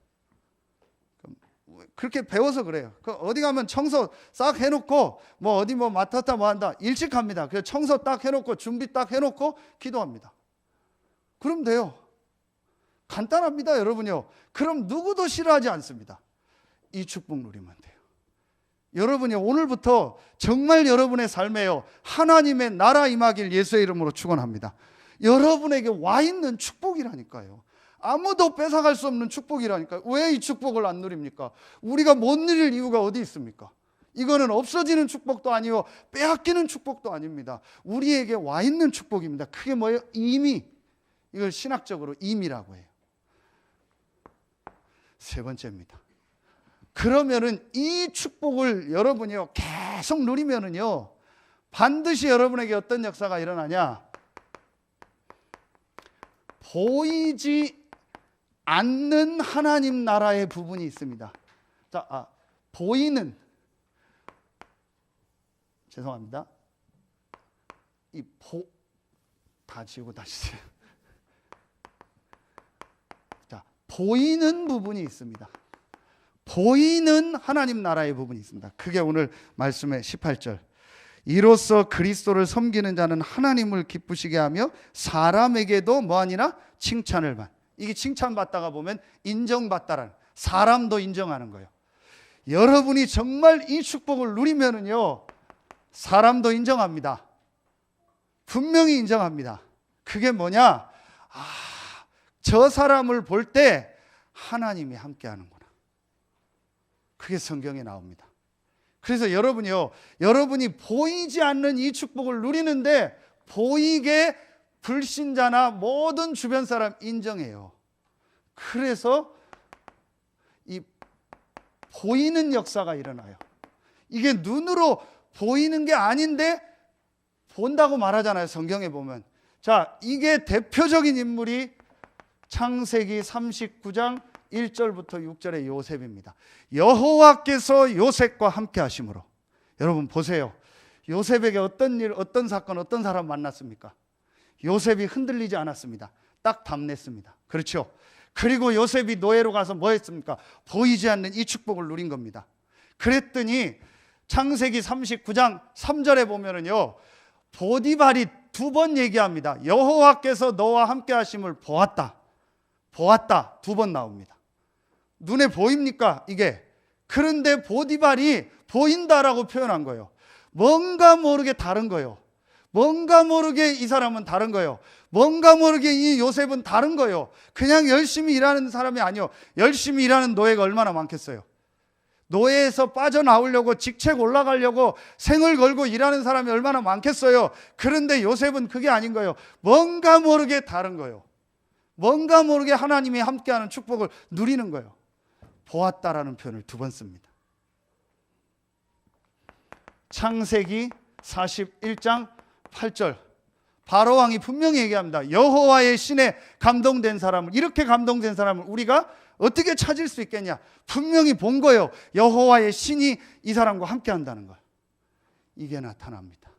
그렇게 배워서 그래요. 어디 가면 청소 싹 해놓고 뭐 어디 뭐 맡았다 뭐 한다 일찍 합니다. 그래서 청소 딱 해놓고 준비 딱 해놓고 기도합니다. 그럼 돼요. 간단합니다, 여러분요. 그럼 누구도 싫어하지 않습니다. 이 축복 누리면 돼요. 여러분이 오늘부터 정말 여러분의 삶에요 하나님의 나라 임하길 예수의 이름으로 축원합니다. 여러분에게 와 있는 축복이라니까요. 아무도 뺏어갈 수 없는 축복이라니까요. 왜 이 축복을 안 누립니까? 우리가 못 누릴 이유가 어디 있습니까? 이거는 없어지는 축복도 아니고 빼앗기는 축복도 아닙니다. 우리에게 와 있는 축복입니다. 그게 뭐예요? 임의. 이걸 신학적으로 임의라고 해요. 세 번째입니다. 그러면은 이 축복을 여러분이요 계속 누리면은요 반드시 여러분에게 어떤 역사가 일어나냐? 보이지 않는 하나님 나라의 부분이 있습니다. 자, 보이는, 죄송합니다. 다 지우고 다시. 자, 보이는 부분이 있습니다. 보이는 하나님 나라의 부분이 있습니다. 그게 오늘 말씀의 18절. 이로써 그리스도를 섬기는 자는 하나님을 기쁘시게 하며 사람에게도 뭐하니라? 칭찬을 받. 이게 칭찬받다가 보면 인정받다라는, 사람도 인정하는 거예요. 여러분이 정말 이 축복을 누리면은요 사람도 인정합니다. 분명히 인정합니다. 그게 뭐냐? 저 사람을 볼 때 하나님이 함께 하는구나. 그게 성경에 나옵니다. 그래서 여러분이요, 여러분이 보이지 않는 이 축복을 누리는데 보이게 불신자나 모든 주변 사람 인정해요. 그래서 이 보이는 역사가 일어나요. 이게 눈으로 보이는 게 아닌데 본다고 말하잖아요, 성경에 보면. 자, 이게 대표적인 인물이 창세기 39장 1절부터 6절의 요셉입니다. 여호와께서 요셉과 함께 하심으로. 여러분 보세요. 요셉에게 어떤 일, 어떤 사건, 어떤 사람 만났습니까? 요셉이 흔들리지 않았습니다. 딱 답냈습니다. 그렇죠? 그리고 요셉이 노예로 가서 뭐 했습니까? 보이지 않는 이 축복을 누린 겁니다. 그랬더니 창세기 39장 3절에 보면은요, 보디발이 두 번 얘기합니다. 여호와께서 너와 함께 하심을 보았다. 보았다. 두 번 나옵니다. 눈에 보입니까? 이게. 그런데 보디발이 보인다라고 표현한 거예요. 뭔가 모르게 다른 거예요. 뭔가 모르게 이 사람은 다른 거예요. 뭔가 모르게 이 요셉은 다른 거예요. 그냥 열심히 일하는 사람이 아니요. 열심히 일하는 노예가 얼마나 많겠어요. 노예에서 빠져나오려고 직책 올라가려고 생을 걸고 일하는 사람이 얼마나 많겠어요. 그런데 요셉은 그게 아닌 거예요. 뭔가 모르게 다른 거예요. 뭔가 모르게 하나님이 함께하는 축복을 누리는 거예요. 보았다라는 표현을 두 번 씁니다. 창세기 41장 8절 바로 왕이 분명히 얘기합니다. 여호와의 신에 감동된 사람을, 이렇게 감동된 사람을 우리가 어떻게 찾을 수 있겠냐? 분명히 본 거예요. 여호와의 신이 이 사람과 함께 한다는 걸. 이게 나타납니다.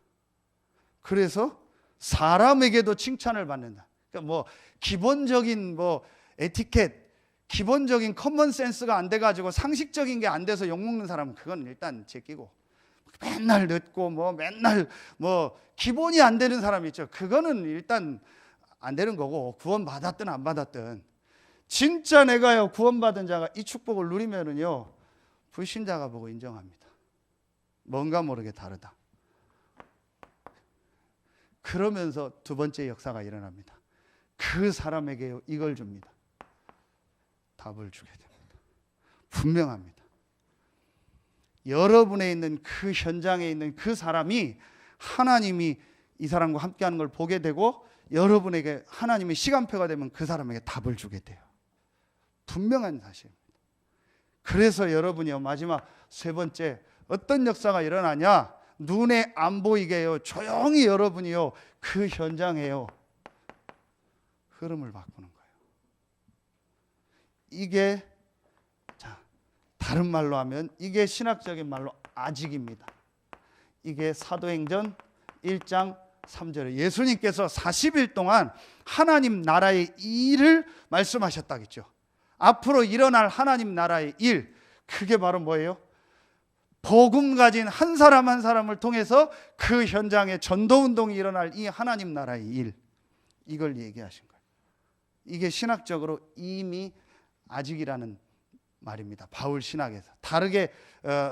그래서 사람에게도 칭찬을 받는다. 그러니까 뭐 기본적인 뭐 에티켓, 기본적인 커먼 센스가 안 돼가지고 상식적인 게 안 돼서 욕먹는 사람은 그건 일단 제끼고, 맨날 늦고 뭐 맨날 뭐 기본이 안 되는 사람이 있죠. 그거는 일단 안 되는 거고, 구원 받았든 안 받았든 진짜 내가요 구원받은 자가 이 축복을 누리면은요 불신자가 보고 인정합니다. 뭔가 모르게 다르다. 그러면서 두 번째 역사가 일어납니다. 그 사람에게 이걸 줍니다. 답을 주게 됩니다. 분명합니다. 여러분에 있는 그 현장에 있는 그 사람이 하나님이 이 사람과 함께하는 걸 보게 되고, 여러분에게 하나님의 시간표가 되면 그 사람에게 답을 주게 돼요. 분명한 사실입니다. 그래서 여러분이요, 마지막 세 번째 어떤 역사가 일어나냐? 눈에 안 보이게요, 조용히 여러분이요 그 현장에요 흐름을 바꾸는 거예요. 이게, 자, 다른 말로 하면 이게 신학적인 말로 아직입니다. 이게 사도행전 1장 3절에 예수님께서 40일 동안 하나님 나라의 일을 말씀하셨다겠죠. 앞으로 일어날 하나님 나라의 일, 그게 바로 뭐예요? 복음 가진 한 사람 한 사람을 통해서 그 현장에 전도운동이 일어날 이 하나님 나라의 일, 이걸 얘기하신 거예요. 이게 신학적으로 이미 아직이라는 말입니다. 바울 신학에서 다르게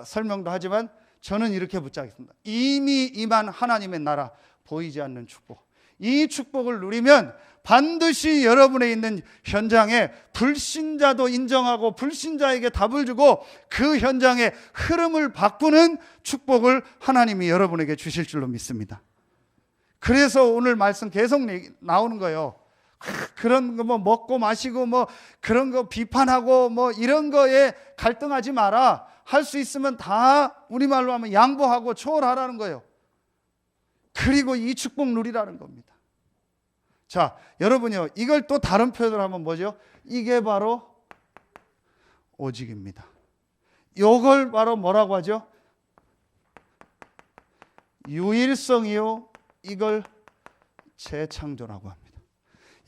설명도 하지만 저는 이렇게 붙잡겠습니다. 이미 임한 하나님의 나라, 보이지 않는 축복. 이 축복을 누리면 반드시 여러분에 있는 현장에 불신자도 인정하고 불신자에게 답을 주고 그 현장의 흐름을 바꾸는 축복을 하나님이 여러분에게 주실 줄로 믿습니다. 그래서 오늘 말씀 계속 나오는 거예요. 그런 거 뭐 먹고 마시고 뭐 그런 거 비판하고 뭐 이런 거에 갈등하지 마라. 할 수 있으면 다 우리말로 하면 양보하고 초월하라는 거예요. 그리고 이 축복 누리라는 겁니다. 자, 여러분요, 이걸 또 다른 표현으로 하면 뭐죠? 이게 바로 오직입니다. 이걸 바로 뭐라고 하죠? 유일성이요, 이걸 재창조라고 합니다.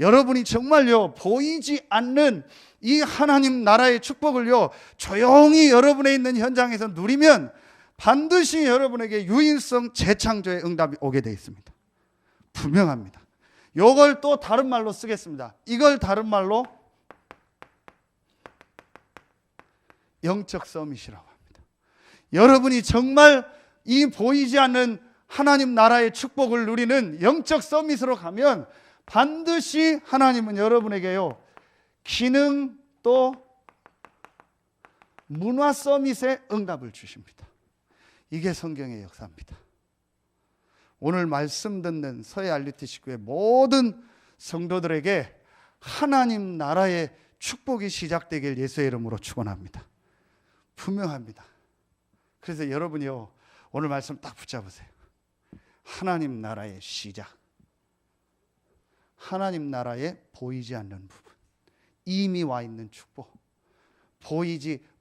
여러분이 정말요 보이지 않는 이 하나님 나라의 축복을요 조용히 여러분에 있는 현장에서 누리면 반드시 여러분에게 유일성 재창조의 응답이 오게 되어 있습니다. 분명합니다. 이걸 또 다른 말로 쓰겠습니다. 이걸 다른 말로 영적 서밋이라고 합니다. 여러분이 정말 이 보이지 않는 하나님 나라의 축복을 누리는 영적 서밋으로 가면 반드시 하나님은 여러분에게요 기능 또 문화 서밋의 응답을 주십니다. 이게 성경의 역사입니다. 오늘 말씀 듣는 서해 알리티 식구의 모든 성도들에게 하나님 나라의 축복이 시작되길 예수의 이름으로 축원합니다. 분명합니다. 그래서 여러분이요 오늘 말씀 딱 붙잡으세요. 하나님 나라의 시작, 하나님 나라의 보이지 않는 부분, 이미 와 있는 축복,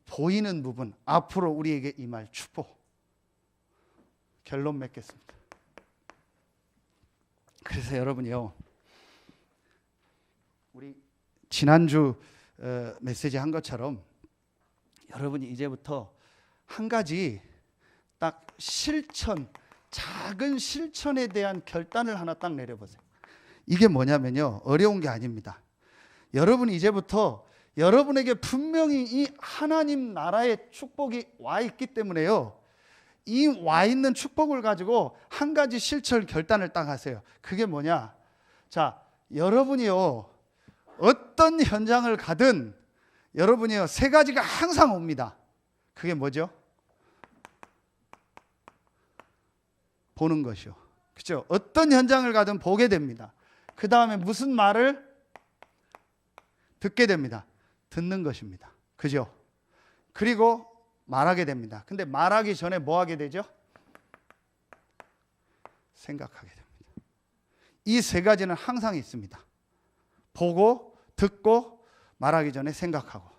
보이는 부분, 앞으로 우리에게 임할 축복. 결론 맺겠습니다. 그래서 여러분이요 우리 지난주 메시지 한 것처럼 여러분이 이제부터 한 가지 딱 작은 실천에 대한 결단을 하나 딱 내려보세요. 이게 뭐냐면요 어려운 게 아닙니다. 여러분이 이제부터 여러분에게 분명히 이 하나님 나라의 축복이 와 있기 때문에요 이 와 있는 축복을 가지고 한 가지 실천 결단을 딱 하세요. 그게 뭐냐? 자, 여러분이요 어떤 현장을 가든 여러분이요 세 가지가 항상 옵니다. 그게 뭐죠? 보는 것이요. 그렇죠? 어떤 현장을 가든 보게 됩니다. 그 다음에 무슨 말을 듣게 됩니다. 듣는 것입니다. 그죠? 그리고 말하게 됩니다. 근데 말하기 전에 뭐 하게 되죠? 생각하게 됩니다. 이 세 가지는 항상 있습니다. 보고, 듣고, 말하기 전에 생각하고.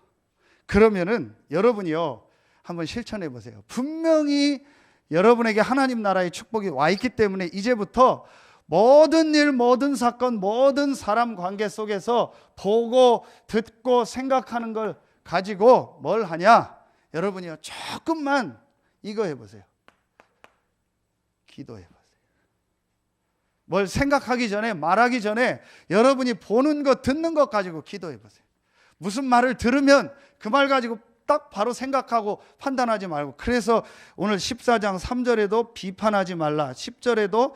그러면은 여러분이요 한번 실천해 보세요. 분명히 여러분에게 하나님 나라의 축복이 와 있기 때문에 이제부터 모든 일, 모든 사건, 모든 사람 관계 속에서 보고, 듣고, 생각하는 걸 가지고 뭘 하냐? 여러분이요 조금만 이거 해보세요. 기도해보세요. 뭘 생각하기 전에 말하기 전에 여러분이 보는 것 듣는 것 가지고 기도해보세요. 무슨 말을 들으면 그 말 가지고 딱 바로 생각하고 판단하지 말고. 그래서 오늘 14장 3절에도 비판하지 말라, 10절에도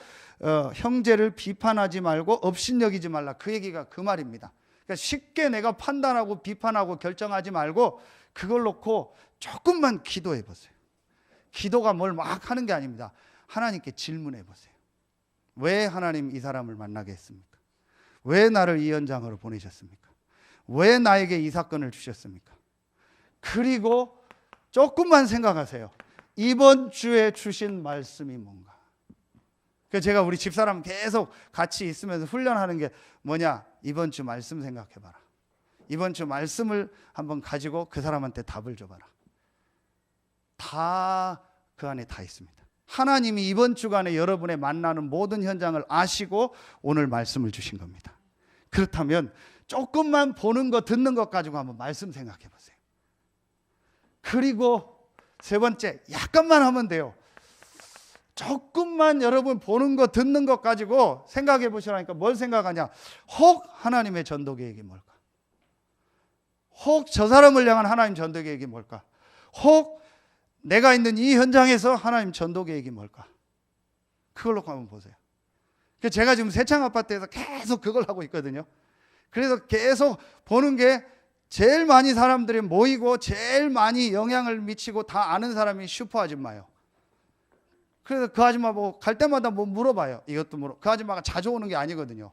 형제를 비판하지 말고 업신여기지 말라, 그 얘기가 그 말입니다. 그러니까 쉽게 내가 판단하고 비판하고 결정하지 말고 그걸 놓고 조금만 기도해 보세요. 기도가 뭘 막 하는 게 아닙니다. 하나님께 질문해 보세요. 왜 하나님 이 사람을 만나게 했습니까? 왜 나를 이 현장으로 보내셨습니까? 왜 나에게 이 사건을 주셨습니까? 그리고 조금만 생각하세요. 이번 주에 주신 말씀이 뭔가? 그래서 제가 우리 집사람 계속 같이 있으면서 훈련하는 게 뭐냐? 이번 주 말씀 생각해봐라. 이번 주 말씀을 한번 가지고 그 사람한테 답을 줘봐라. 다 그 안에 다 있습니다. 하나님이 이번 주간에 여러분의 만나는 모든 현장을 아시고 오늘 말씀을 주신 겁니다. 그렇다면 조금만 보는 것 듣는 것 가지고 한번 말씀 생각해 보세요. 그리고 세 번째, 약간만 하면 돼요. 조금만 여러분 보는 거 듣는 것 가지고 생각해 보시라니까 뭘 생각하냐. 혹 하나님의 전도 계획이 뭘까? 혹 저 사람을 향한 하나님 전도 계획이 뭘까? 혹 내가 있는 이 현장에서 하나님 전도 계획이 뭘까? 그걸로 한번 보세요. 제가 지금 세창 아파트에서 계속 그걸 하고 있거든요. 그래서 계속 보는 게 제일 많이 사람들이 모이고 제일 많이 영향을 미치고 다 아는 사람이 슈퍼 아줌마예요. 그래서 그 아줌마 뭐 갈 때마다 뭐 물어봐요. 이것도 그 아줌마가 자주 오는 게 아니거든요.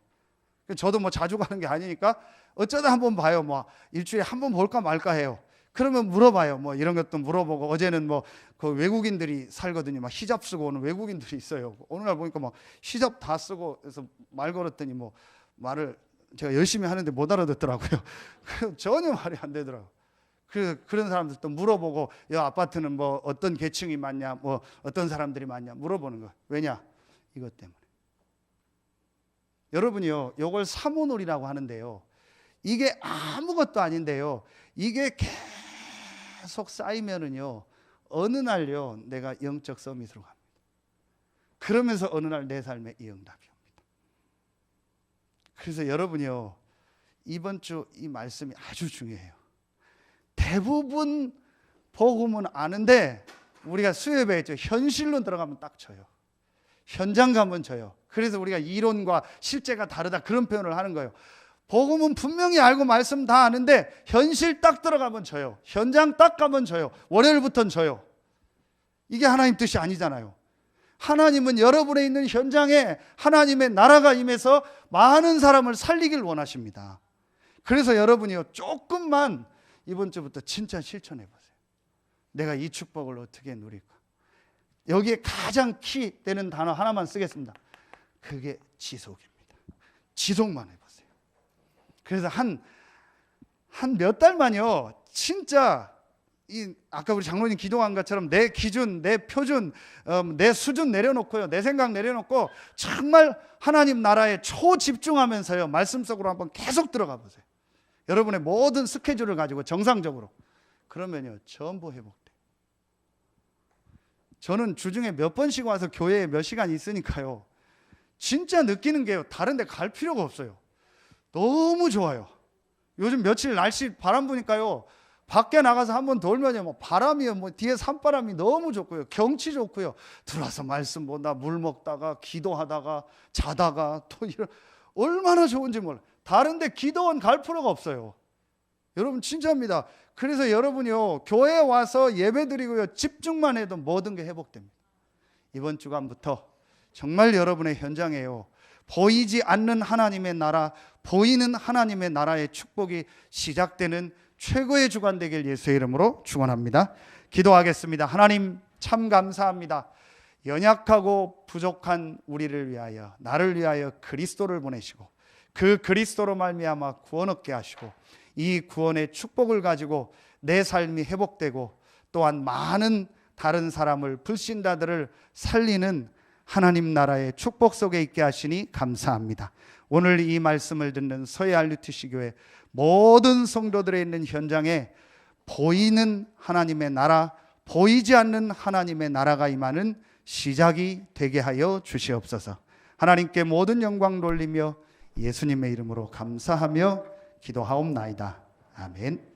저도 뭐 자주 가는 게 아니니까 어쩌다 한번 봐요. 뭐 일주일에 한 번 볼까 말까 해요. 그러면 물어봐요. 뭐 이런 것도 물어보고, 어제는 뭐 그 외국인들이 살거든요. 막 히잡 쓰고 오는 외국인들이 있어요. 어느 날 보니까 막 히잡 다 쓰고 해서 말 걸었더니 뭐 말을 제가 열심히 하는데 못 알아듣더라고요. 전혀 말이 안 되더라고요. 그런 사람들도 물어보고, 이 아파트는 뭐 어떤 계층이 많냐, 뭐 어떤 사람들이 많냐 물어보는 거예요. 왜냐? 이것 때문에. 여러분이요, 이걸 사모놀이라고 하는데요, 이게 아무것도 아닌데요, 이게 계속 쌓이면은요, 어느 날요 내가 영적 서밋으로 갑니다. 그러면서 어느 날 내 삶에 이 응답이 옵니다. 그래서 여러분이요, 이번 주 이 말씀이 아주 중요해요. 대부분 복음은 아는데 우리가 수협에 있죠, 현실로 들어가면 딱 져요. 현장 가면 져요. 그래서 우리가 이론과 실제가 다르다 그런 표현을 하는 거예요. 복음은 분명히 알고 말씀 다 아는데 현실 딱 들어가면 져요. 현장 딱 가면 져요. 월요일부터는 져요. 이게 하나님 뜻이 아니잖아요. 하나님은 여러분의 있는 현장에 하나님의 나라가 임해서 많은 사람을 살리길 원하십니다. 그래서 여러분이요, 조금만 이번 주부터 진짜 실천해 보세요. 내가 이 축복을 어떻게 누릴까? 여기에 가장 키 되는 단어 하나만 쓰겠습니다. 그게 지속입니다. 지속만 해보세요. 그래서 한 몇 달만요, 진짜 아까 우리 장로님 기도한 것처럼 내 기준, 내 표준, 내 수준 내려놓고요, 내 생각 내려놓고 정말 하나님 나라에 초집중하면서요, 말씀 속으로 한번 계속 들어가 보세요. 여러분의 모든 스케줄을 가지고 정상적으로. 그러면요, 전부 회복돼요. 저는 주중에 몇 번씩 와서 교회에 몇 시간 있으니까요, 진짜 느끼는 게요, 다른 데 갈 필요가 없어요. 너무 좋아요. 요즘 며칠 날씨 바람 부니까요, 밖에 나가서 한번 돌면요, 뭐 바람이요, 뭐 뒤에 산바람이 너무 좋고요, 경치 좋고요, 들어와서 말씀 보다 물 먹다가 기도하다가 자다가 또 이런, 얼마나 좋은지 몰라요. 다른 데 기도원 갈 필요가 없어요. 여러분 진짜입니다. 그래서 여러분이요, 교회에 와서 예배 드리고요, 집중만 해도 모든 게 회복됩니다. 이번 주간부터 정말 여러분의 현장에요, 보이지 않는 하나님의 나라, 보이는 하나님의 나라의 축복이 시작되는 최고의 주간 되길 예수의 이름으로 축원합니다. 기도하겠습니다. 하나님 참 감사합니다. 연약하고 부족한 우리를 위하여, 나를 위하여 그리스도를 보내시고 그 그리스도로 말미암아 구원 얻게 하시고, 이 구원의 축복을 가지고 내 삶이 회복되고 또한 많은 다른 사람을, 불신자들을 살리는 하나님 나라의 축복 속에 있게 하시니 감사합니다. 오늘 이 말씀을 듣는 서해 RUTC 교회 모든 성도들의 있는 현장에 보이는 하나님의 나라, 보이지 않는 하나님의 나라가 임하는 시작이 되게 하여 주시옵소서. 하나님께 모든 영광 돌리며 예수님의 이름으로 감사하며 기도하옵나이다. 아멘.